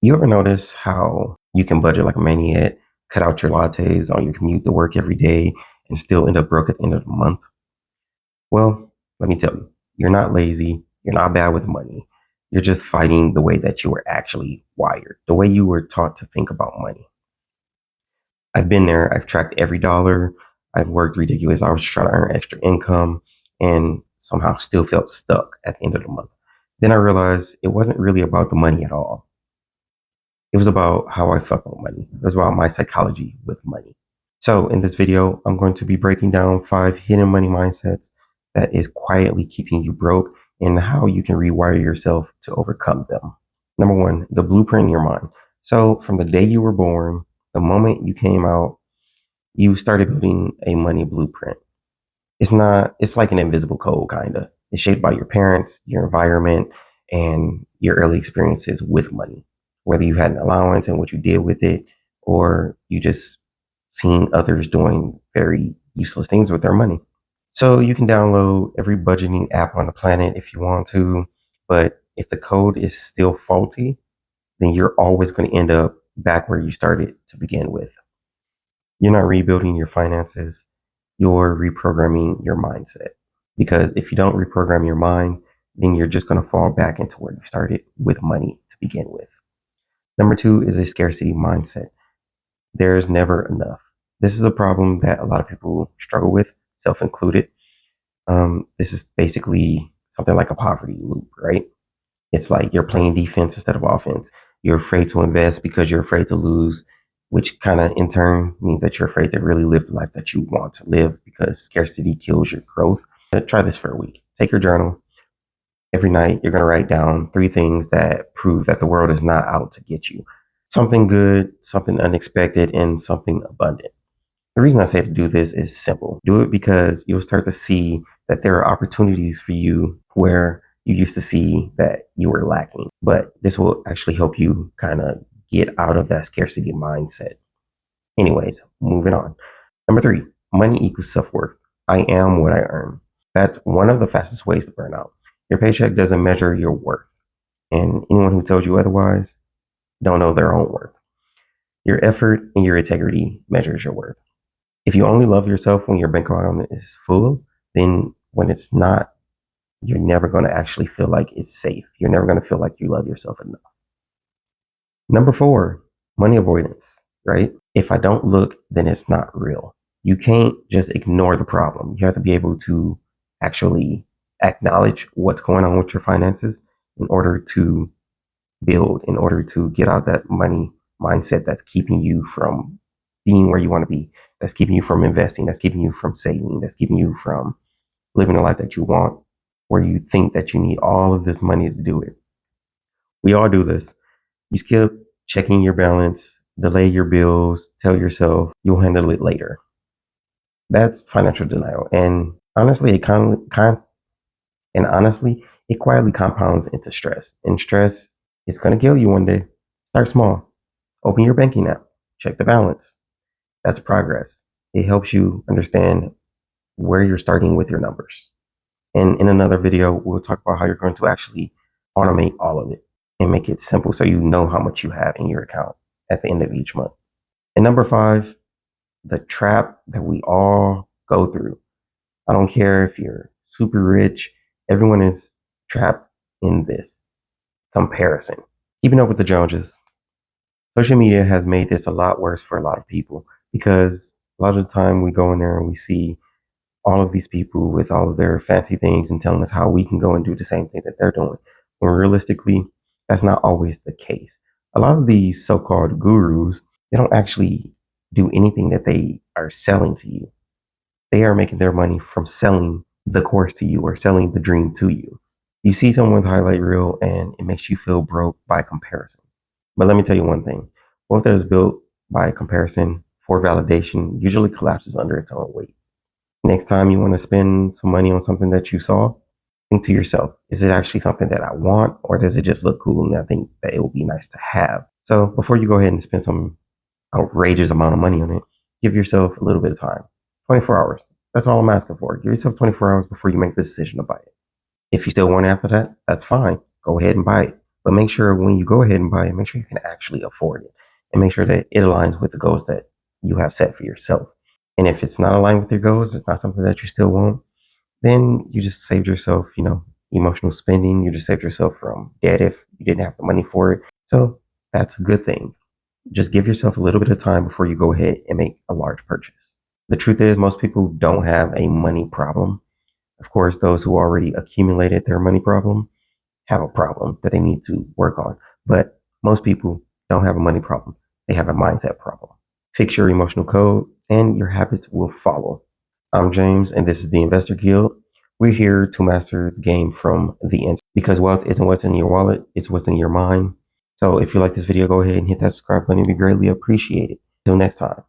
You ever notice how you can budget like a maniac, cut out your lattes on your commute to work every day, and still end up broke at the end of the month? Well, let me tell you, you're not lazy. You're not bad with money. You're just fighting the way that you were actually wired, the way you were taught to think about money. I've been there. I've tracked every dollar. I've worked ridiculous hours to try to earn extra income and somehow still felt stuck at the end of the month. Then I realized it wasn't really about the money at all. It was about how I felt with money. It was about my psychology with money. So in this video, I'm going to be breaking down 5 hidden money mindsets that is quietly keeping you broke and how you can rewire yourself to overcome them. Number 1, the blueprint in your mind. So from the day you were born, the moment you came out, you started building a money blueprint. It's like an invisible code kind of. It's shaped by your parents, your environment, and your early experiences with money. Whether you had an allowance and what you did with it, or you just seen others doing very useless things with their money. So you can download every budgeting app on the planet if you want to, but if the code is still faulty, then you're always going to end up back where you started to begin with. You're not rebuilding your finances, you're reprogramming your mindset. Because if you don't reprogram your mind, then you're just going to fall back into where you started with money to begin with. Number 2 is a scarcity mindset. There's never enough. This is a problem that a lot of people struggle with, self included. This is basically something like a poverty loop, right? It's like you're playing defense instead of offense. You're afraid to invest because you're afraid to lose, which kind of in turn means that you're afraid to really live the life that you want to live because scarcity kills your growth. Try this for a week. Take your journal. Every night, you're going to write down 3 things that prove that the world is not out to get you. Something good, something unexpected, and something abundant. The reason I say to do this is simple. Do it because you'll start to see that there are opportunities for you where you used to see that you were lacking. But this will actually help you kind of get out of that scarcity mindset. Anyways, moving on. Number 3, money equals self-worth. I am what I earn. That's one of the fastest ways to burn out. Your paycheck doesn't measure your worth. And anyone who tells you otherwise don't know their own worth. Your effort and your integrity measures your worth. If you only love yourself when your bank account is full, then when it's not, you're never going to actually feel like it's safe. You're never going to feel like you love yourself enough. Number 4, money avoidance, right? If I don't look, then it's not real. You can't just ignore the problem. You have to be able to actually acknowledge what's going on with your finances in order to build, in order to get out that money mindset that's keeping you from being where you want to be, that's keeping you from investing, that's keeping you from saving, that's keeping you from living the life that you want, where you think that you need all of this money to do it. We all do this. You skip checking your balance, delay your bills, tell yourself you'll handle it later. That's financial denial. And honestly, it quietly compounds into stress. And stress is going to kill you one day. Start small. Open your banking app. Check the balance. That's progress. It helps you understand where you're starting with your numbers. And in another video, we'll talk about how you're going to actually automate all of it and make it simple so you know how much you have in your account at the end of each month. And number 5, the trap that we all go through. I don't care if you're super rich, everyone is trapped in this comparison. Keeping up with the Joneses. Social media has made this a lot worse for a lot of people because a lot of the time we go in there and we see all of these people with all of their fancy things and telling us how we can go and do the same thing that they're doing. When realistically, that's not always the case. A lot of these so-called gurus, they don't actually do anything that they are selling to you. They are making their money from selling the course to you or selling the dream to you. You see someone's highlight reel and it makes you feel broke by comparison. But let me tell you one thing. Wealth that is built by comparison for validation usually collapses under its own weight. Next time you want to spend some money on something that you saw, think to yourself, is it actually something that I want, or does it just look cool and I think that it would be nice to have? So before you go ahead and spend some outrageous amount of money on it, give yourself a little bit of time. 24 hours. That's all I'm asking for. Give yourself 24 hours before you make the decision to buy it. If you still want it after that, that's fine. Go ahead and buy it. But make sure when you go ahead and buy it, make sure you can actually afford it, and make sure that it aligns with the goals that you have set for yourself. And if it's not aligned with your goals, it's not something that you still want, then you just saved yourself, emotional spending. You just saved yourself from debt if you didn't have the money for it. So that's a good thing. Just give yourself a little bit of time before you go ahead and make a large purchase. The truth is, most people don't have a money problem. Of course, those who already accumulated their money problem have a problem that they need to work on. But most people don't have a money problem. They have a mindset problem. Fix your emotional code and your habits will follow. I'm James, and this is the Investor Guild. We're here to master the game from the inside because wealth isn't what's in your wallet, it's what's in your mind. So if you like this video, go ahead and hit that subscribe button. It'd be greatly appreciated. Till next time.